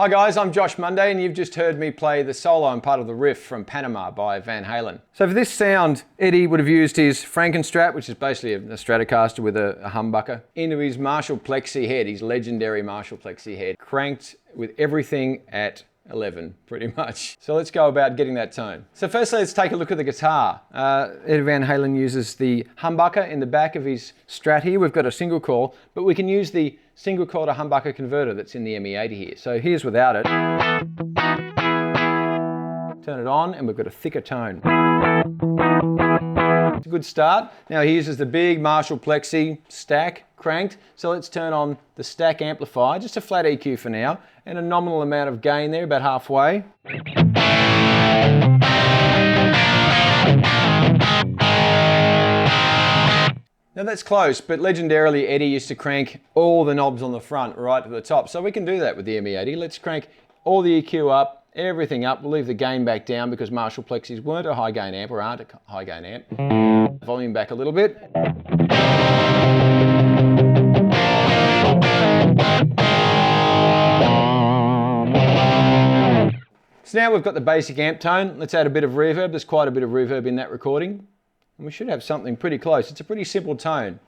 Hi guys, I'm Josh Monday and you've just heard me play the solo and part of the riff from Panama by Van Halen. So for this sound, Eddie would have used his Frankenstrat, which is basically a Stratocaster with a humbucker, into his Marshall Plexi head, his legendary Marshall Plexi head, cranked with everything at 11, pretty much. So let's go about getting that tone. So firstly, let's take a look at the guitar. Eddie Van Halen uses the humbucker in the back of his Strat here. We've got a single coil, but we can use the single coil to humbucker converter that's in the ME-80 here. So here's without it. Turn it on and we've got a thicker tone. It's a good start. Now he uses the big Marshall Plexi stack cranked. So let's turn on the stack amplifier, just a flat EQ for now, and a nominal amount of gain there, about halfway. Now that's close, but legendarily Eddie used to crank all the knobs on the front right to the top. So we can do that with the ME-80. Let's crank all the EQ up, everything up. We'll leave the gain back down because Marshall Plexis weren't a high gain amp or aren't a high gain amp. Volume back a little bit. So now we've got the basic amp tone. Let's add a bit of reverb. There's quite a bit of reverb in that recording. And we should have something pretty close. It's a pretty simple tone.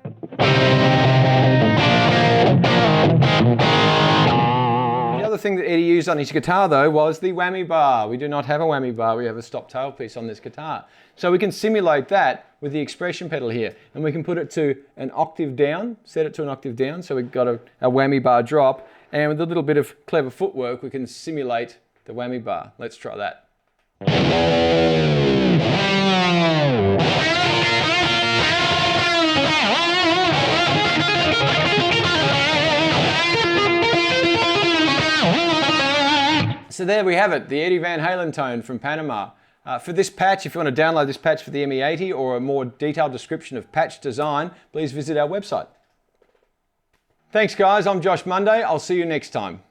The other thing that Eddie used on his guitar though was the whammy bar. We do not have a whammy bar, we have a stop tailpiece on this guitar. So we can simulate that with the expression pedal here. And we can put it to an octave down, set it to an octave down, so we've got a whammy bar drop. And with a little bit of clever footwork, we can simulate the whammy bar. Let's try that. So there we have it, the Eddie Van Halen tone from Panama. For this patch, if you want to download this patch for the ME-80 or a more detailed description of patch design, please visit our website. Thanks guys, I'm Josh Monday. I'll see you next time.